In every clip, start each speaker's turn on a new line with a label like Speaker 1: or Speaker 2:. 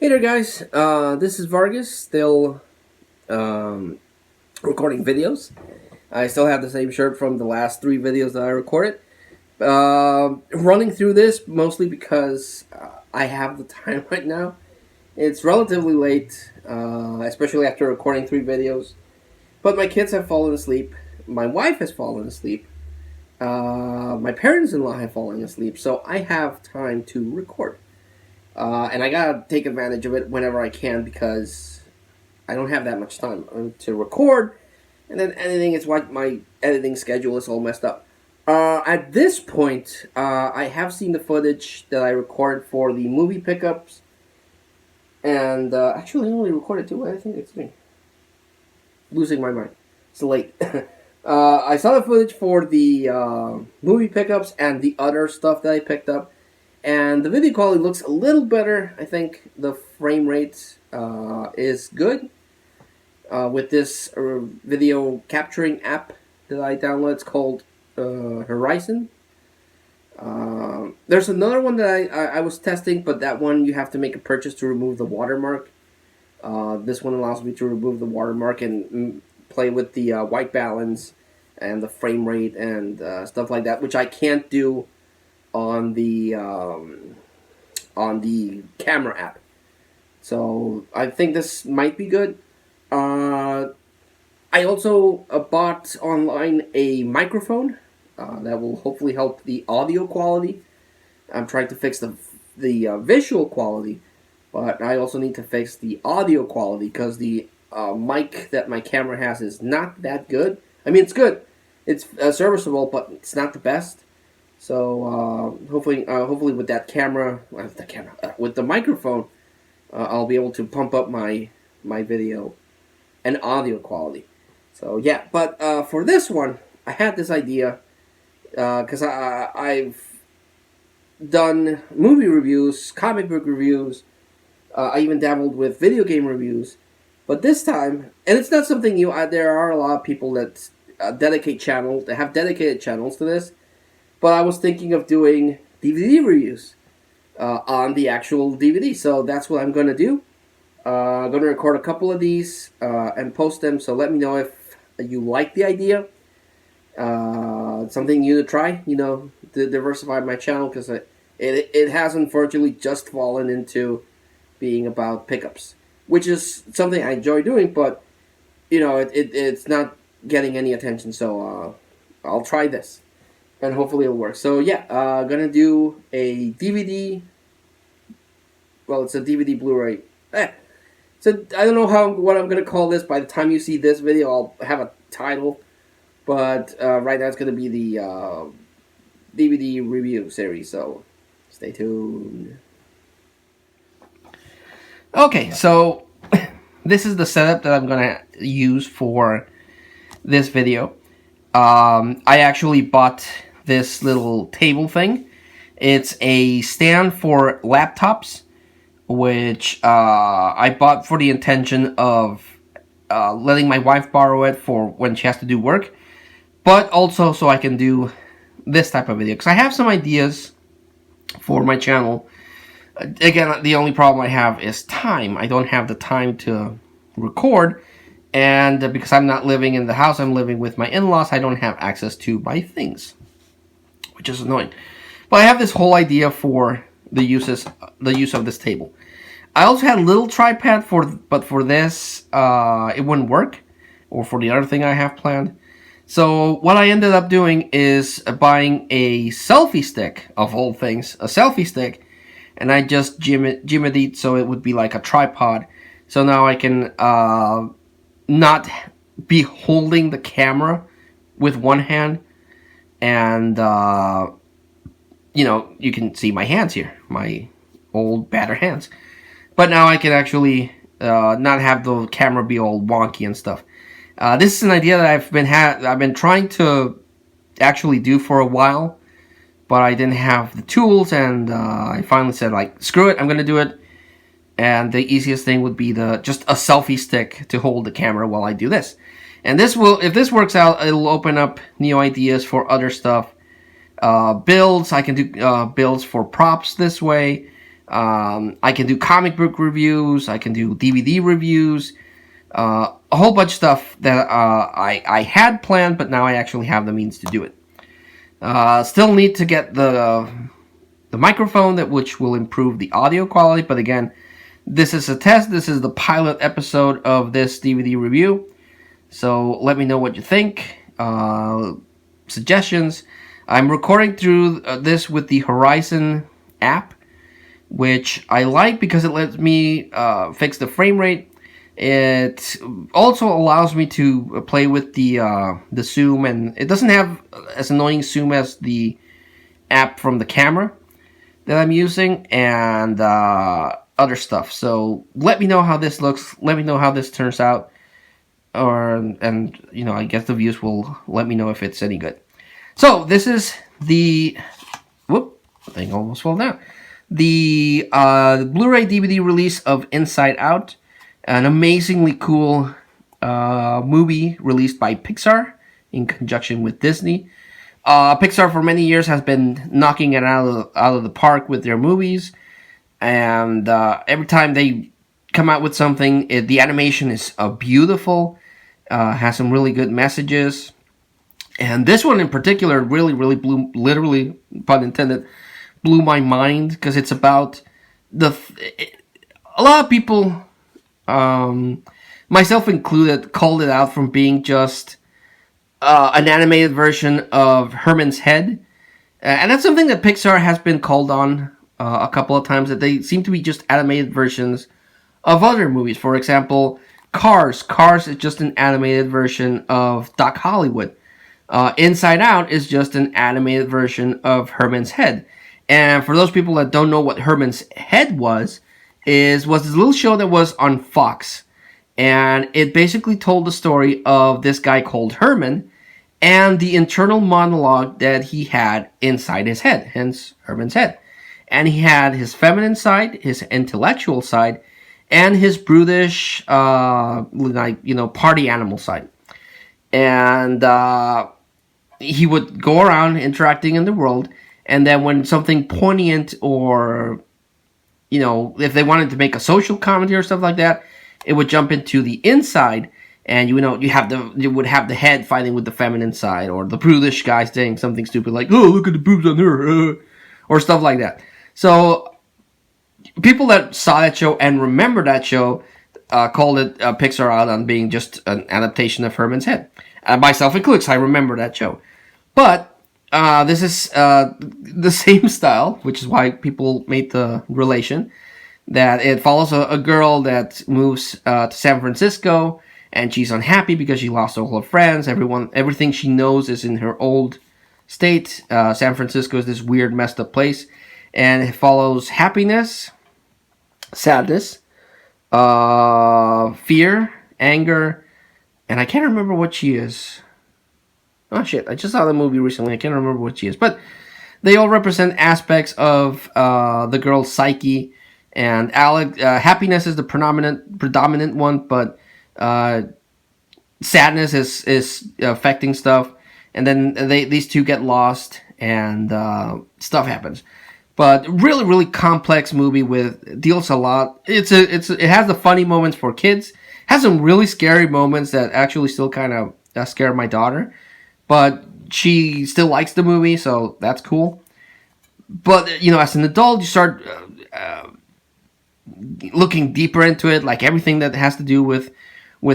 Speaker 1: Hey there, guys. This is Vargas, still recording videos. I still have the same shirt from the last 3 videos that I recorded. Running through this mostly because I have the time right now. It's relatively late, especially after recording 3 videos. But my kids have fallen asleep. My wife has fallen asleep. My parents-in-law have fallen asleep. So I have time to record. And I gotta take advantage of it whenever I can because I don't have that much time to record. And then editing is what my editing schedule is all messed up. At this point, I have seen the footage that I recorded for the movie pickups. And actually, I only recorded 2. I think it's me. Losing my mind. It's late. I saw the footage for the movie pickups and the other stuff that I picked up. And the video quality looks a little better. I think the frame rate is good with this video capturing app that I downloaded. It's called Horizon. There's another one that I was testing, but that one you have to make a purchase to remove the watermark. This one allows me to remove the watermark and play with the white balance and the frame rate and stuff like that, which I can't do on the camera app. So I think this might be good. I also bought online a microphone that will hopefully help the audio quality. I'm trying to fix the visual quality, but I also need to fix the audio quality because the mic that my camera has is not that good. I mean, it's good, it's serviceable, but it's not the best. So hopefully with that camera, with the microphone, I'll be able to pump up my video and audio quality. So yeah, but for this one, I had this idea because I've done movie reviews, comic book reviews. I even dabbled with video game reviews, but this time, and it's not something new. There are a lot of people that have dedicated channels to this. But I was thinking of doing DVD reviews on the actual DVD. So that's what I'm going to do. I'm going to record a couple of these and post them. So let me know if you like the idea. Something new to try, to diversify my channel. Because it has unfortunately just fallen into being about pickups. Which is something I enjoy doing. But, it's not getting any attention. So I'll try this. And hopefully it'll work. So yeah, gonna do a DVD. Well, it's a DVD Blu-ray. So I don't know what I'm gonna call this. By the time you see this video, I'll have a title. But right now it's gonna be the DVD review series. So stay tuned. Okay, so this is the setup that I'm gonna use for this video. I actually bought this little table thing. It's a stand for laptops, which I bought for the intention of letting my wife borrow it for when she has to do work, but also so I can do this type of video, because I have some ideas for my channel. Again, the only problem I have is time. I don't have the time to record. And because I'm not living in the house, I'm living with my in-laws, I don't have access to my things, which is annoying. But I have this whole idea for the use of this table. I also had a little tripod but for this, it wouldn't work, or for the other thing I have planned. So what I ended up doing is buying a selfie stick, of all things, a selfie stick, and I just jimmied it so it would be like a tripod. So now I can not be holding the camera with one hand, and you can see my hands here, my old battered hands. But now I can actually not have the camera be all wonky and stuff. This is an idea that I've been trying to actually do for a while, but I didn't have the tools, and I finally said, like, screw it, I'm gonna do it. And the easiest thing would be just a selfie stick to hold the camera while I do this. And if this works out, it'll open up new ideas for other stuff. Builds, I can do builds for props this way. I can do comic book reviews. I can do DVD reviews. A whole bunch of stuff that I had planned, but now I actually have the means to do it. Still need to get the microphone which will improve the audio quality, but again, this is a test. This is the pilot episode of this DVD review. So let me know what you think. Suggestions. I'm recording through this with the Horizon app, which I like because it lets me fix the frame rate. It also allows me to play with the zoom, and it doesn't have as annoying zoom as the app from the camera that I'm using, and other stuff. So let me know how this looks. Let me know how this turns out, and I guess the views will let me know if it's any good. So this is the thing almost fell down. The Blu-ray DVD release of Inside Out, an amazingly cool movie released by Pixar in conjunction with Disney. Pixar for many years has been knocking it out of the park with their movies, and every time they come out with something, the animation is beautiful, has some really good messages, and this one in particular really blew, literally, pun intended, blew my mind, because it's about a lot of people, myself included, called it out from being just an animated version of Herman's Head. And that's something that Pixar has been called on a couple of times, that they seem to be just animated versions of other movies. For example, Cars. Cars is just an animated version of Doc Hollywood. Inside Out is just an animated version of Herman's Head. And for those people that don't know what Herman's Head was this little show that was on Fox. And it basically told the story of this guy called Herman and the internal monologue that he had inside his head, hence Herman's Head. And he had his feminine side, his intellectual side, and his brutish, party animal side. And he would go around interacting in the world, and then when something poignant or, if they wanted to make a social comedy or stuff like that, it would jump into the inside, and you would have the head fighting with the feminine side, or the brutish guy saying something stupid like, "Oh, look at the boobs on her," or stuff like that. So people that saw that show and remember that show called it Pixar out on being just an adaptation of Herman's Head. Myself included, I remember that show. But this is the same style, which is why people made the relation, that it follows a girl that moves to San Francisco, and she's unhappy because she lost all her friends. Everything she knows is in her old state. San Francisco is this weird, messed up place, and it follows happiness, sadness, fear, anger, and I can't remember what she is. Oh shit, I just saw the movie recently. I can't remember what she is. But they all represent aspects of the girl's psyche. And happiness is the predominant one, but sadness is affecting stuff. And then these two get lost, and stuff happens. But really complex movie deals a lot. It has the funny moments for kids. Has some really scary moments that actually still kind of scare my daughter. But she still likes the movie, so that's cool. But, as an adult, you start looking deeper into it, like everything that has to do with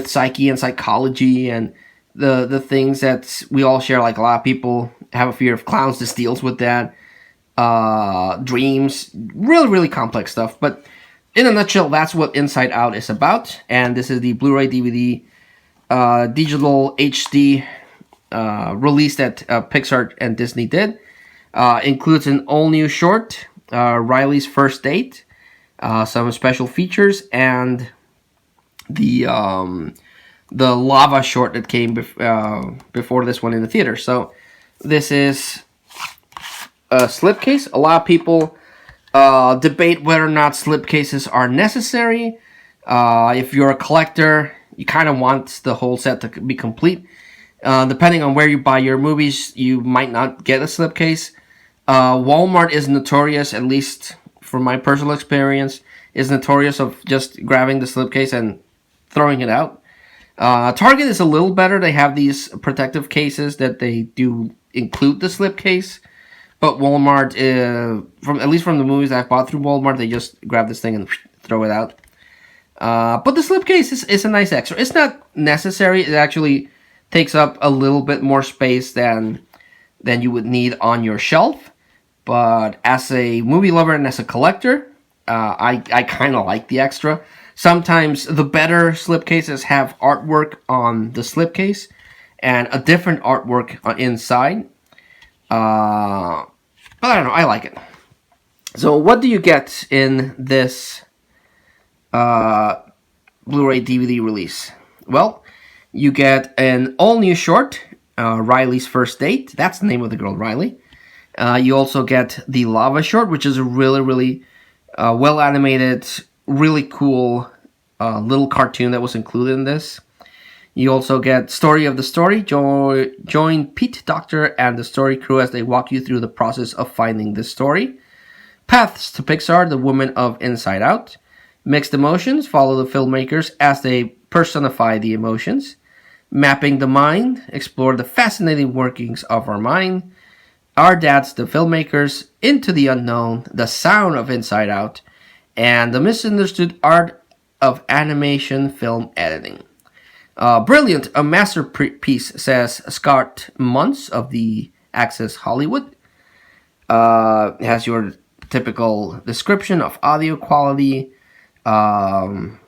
Speaker 1: psyche and psychology and the things that we all share. Like, a lot of people have a fear of clowns. This deals with that. Dreams. Really complex stuff. But in a nutshell, that's what Inside Out is about. And this is the Blu-ray DVD digital HD release that Pixar and Disney did. Includes an all-new short, Riley's First Date, some special features, and the lava short that came before this one in the theater. So this is a slipcase. A lot of people debate whether or not slipcases are necessary. If you're a collector, you kind of want the whole set to be complete. Depending on where you buy your movies, you might not get a slipcase. Walmart is notorious, at least from my personal experience, is notorious of just grabbing the slipcase and throwing it out. Target is a little better. They have these protective cases that they do include the slipcase. But Walmart, at least from the movies I've bought through Walmart, they just grab this thing and throw it out. But the slipcase is a nice extra. It's not necessary. It actually takes up a little bit more space than you would need on your shelf. But as a movie lover and as a collector, I kind of like the extra. Sometimes the better slipcases have artwork on the slipcase and a different artwork inside. But I don't know, I like it. So what do you get in this Blu-ray DVD release? Well, you get an all-new short, Riley's First Date. That's the name of the girl, Riley. You also get the Lava short, which is a really, really well-animated, really cool little cartoon that was included in this. You also get Story of the Story. Join Pete Docter and the story crew as they walk you through the process of finding the story. Paths to Pixar, The Woman of Inside Out. Mixed Emotions, follow the filmmakers as they personify the emotions. Mapping the Mind, explore the fascinating workings of our mind. Our Dads, the filmmakers, Into the Unknown, The Sound of Inside Out, and The Misunderstood Art of Animation Film Editing. Brilliant, a masterpiece, says Scott Muntz of the Access Hollywood. It has your typical description of audio quality and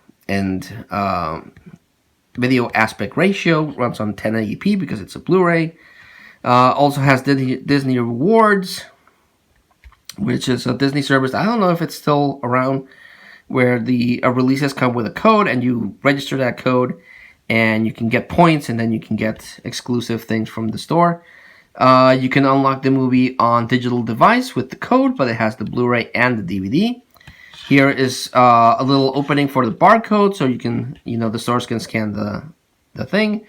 Speaker 1: video aspect ratio. Runs on 1080p because it's a Blu-ray. Also has Disney Rewards, which is a Disney service. I don't know if it's still around, where the releases come with a code and you register that code and you can get points and then you can get exclusive things from the store. You can unlock the movie on digital device with the code, but it has the Blu-ray and the DVD. Here is a little opening for the barcode, so you can, the stores can scan the thing.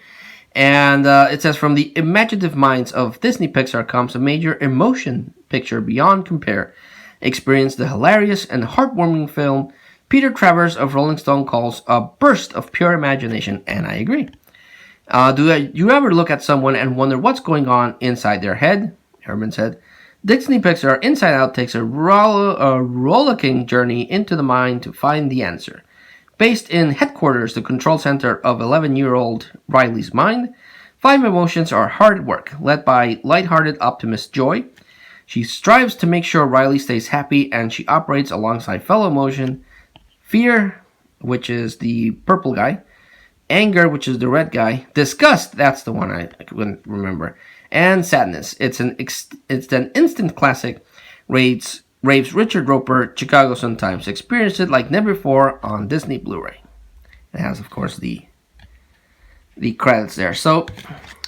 Speaker 1: And it says, from the imaginative minds of Disney Pixar comes a major emotion picture beyond compare. Experience the hilarious and heartwarming film Peter Travers of Rolling Stone calls a burst of pure imagination, and I agree. Do you ever look at someone and wonder what's going on inside their head? Herman said, Disney Pixar Inside Out takes a rollicking journey into the mind to find the answer. Based in headquarters, the control center of 11-year-old Riley's mind, 5 emotions are hard at work, led by lighthearted optimist Joy. She strives to make sure Riley stays happy, and she operates alongside fellow emotion, fear, which is the purple guy, anger, which is the red guy, disgust, that's the one I couldn't remember, and sadness. It's an instant classic, raves Richard Roeper, Chicago Sun-Times. Experienced it like never before on Disney Blu-ray. It has, of course, the credits there. So,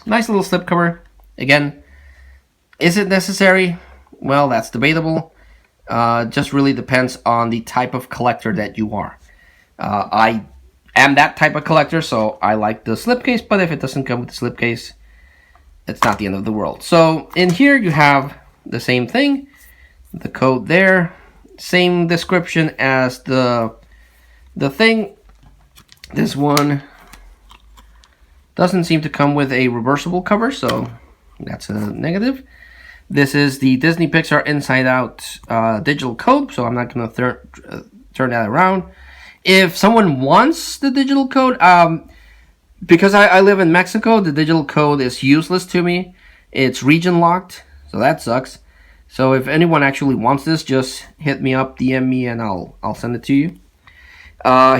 Speaker 1: nice little slipcover. Again, is it necessary? Well, that's debatable. Just really depends on the type of collector that you are. I am that type of collector, so I like the slipcase, but if it doesn't come with the slipcase, it's not the end of the world. So in here you have the same thing, the code there, same description as the thing. This one doesn't seem to come with a reversible cover, so that's a negative. This is the Disney Pixar Inside Out digital code, so I'm not going to turn that around. If someone wants the digital code, because I live in Mexico, the digital code is useless to me. It's region locked, so that sucks. So if anyone actually wants this, just hit me up, DM me, and I'll send it to you.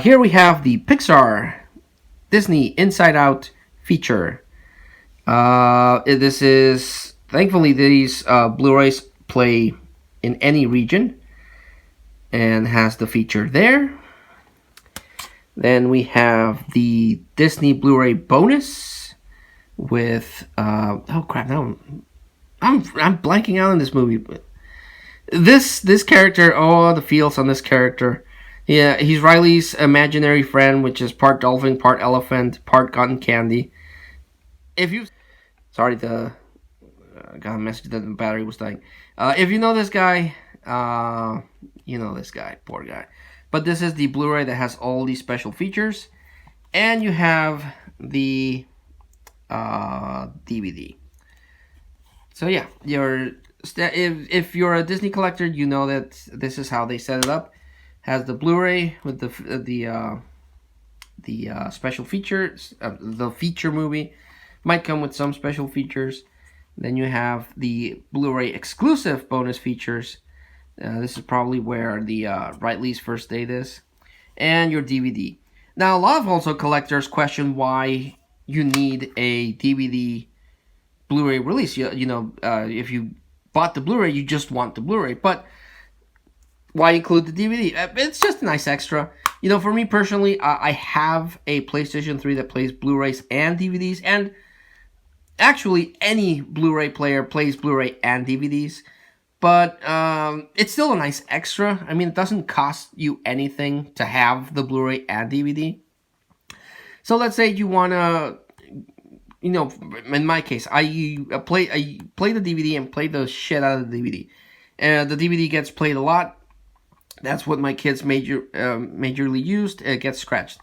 Speaker 1: Here we have the Pixar Disney Inside Out feature. This is, thankfully, these Blu-rays play in any region, and has the feature there. Then we have the Disney Blu-ray bonus with oh crap! Now I'm blanking out on this movie. But this character, oh, the feels on this character. Yeah, he's Riley's imaginary friend, which is part dolphin, part elephant, part cotton candy. If you, sorry, got a message that the battery was dying. If you know this guy, You know this guy, poor guy. But this is the Blu-ray that has all these special features. And you have the DVD. So yeah, if you're a Disney collector, you know that this is how they set it up. Has the Blu-ray with the special features. The feature movie might come with some special features. Then you have the Blu-ray exclusive bonus features. This is probably where the Riley's First Date is, and your DVD. Now, a lot of also collectors question why you need a DVD Blu-ray release. If you bought the Blu-ray, you just want the Blu-ray. But why include the DVD? It's just a nice extra. For me personally, I have a PlayStation 3 that plays Blu-rays and DVDs. And actually, any Blu-ray player plays Blu-ray and DVDs. But it's still a nice extra. I mean, it doesn't cost you anything to have the Blu-ray and DVD. So let's say you want to, in my case, I play the DVD and play the shit out of the DVD. The DVD gets played a lot. That's what my kids majorly used. It gets scratched.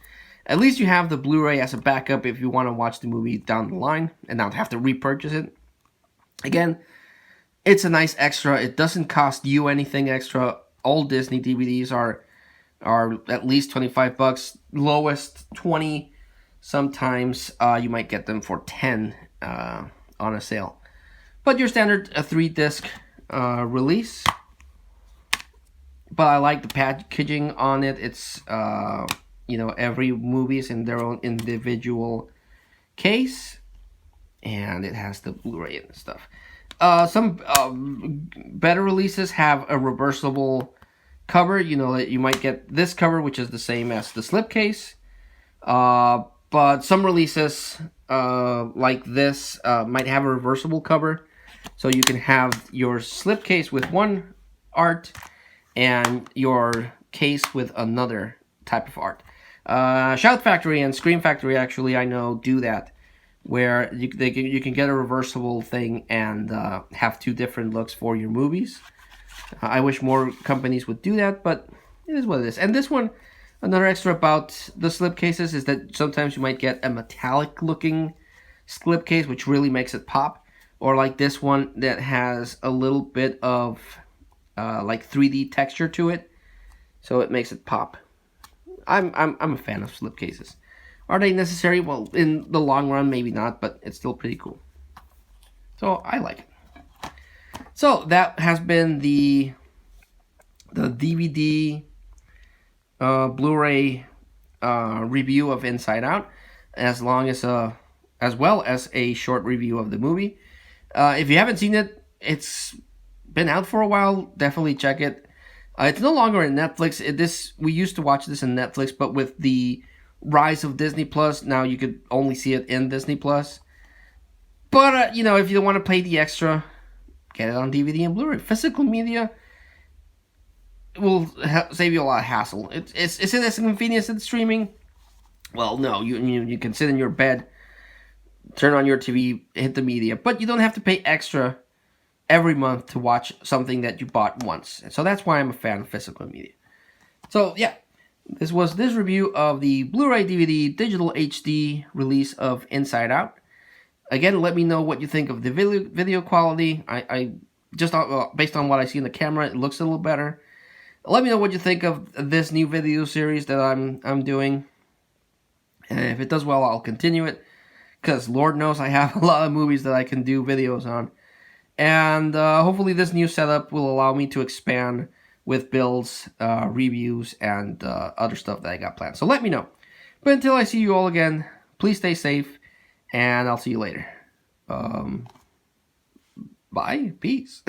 Speaker 1: At least you have the Blu-ray as a backup if you want to watch the movie down the line and not have to repurchase it. Again, it's a nice extra. It doesn't cost you anything extra. All Disney DVDs are at least $25. Lowest $20. Sometimes you might get them for $10 on a sale. But your standard 3-disc release. But I like the packaging on it. It's every movie is in their own individual case, and it has the Blu-ray and stuff. Some better releases have a reversible cover. You might get this cover, which is the same as the slipcase. But some releases like this might have a reversible cover, so you can have your slipcase with one art and your case with another type of art. Shout Factory and Scream Factory, actually, I know, do that, where you can get a reversible thing and have two different looks for your movies. I wish more companies would do that, but it is what it is. And this one, another extra about the slipcases is that sometimes you might get a metallic-looking slipcase, which really makes it pop, or like this one that has a little bit of like 3D texture to it, so it makes it pop. I'm a fan of slipcases. Are they necessary? Well, in the long run, maybe not, but it's still pretty cool. So I like it. So that has been the DVD Blu-ray review of Inside Out, as well as a short review of the movie. If you haven't seen it, it's been out for a while. Definitely check it. It's no longer in Netflix. We used to watch this in Netflix, but with the rise of Disney Plus, now you could only see it in Disney Plus. But if you don't want to pay the extra, get it on DVD and Blu-ray. Physical media will save you a lot of hassle. Is it as convenient as streaming? Well, no. You can sit in your bed, turn on your TV, hit the media, but you don't have to pay extra every month to watch something that you bought once. And so that's why I'm a fan of physical media. So yeah, this was this review of the Blu-ray DVD digital HD release of Inside Out. Again, let me know what you think of the video quality. I just based on what I see in the camera, it looks a little better. Let me know what you think of this new video series that I'm doing. And if it does well, I'll continue it, because Lord knows I have a lot of movies that I can do videos on. And hopefully this new setup will allow me to expand with builds, reviews, and other stuff that I got planned. So let me know. But until I see you all again, please stay safe, and I'll see you later. Bye. Peace.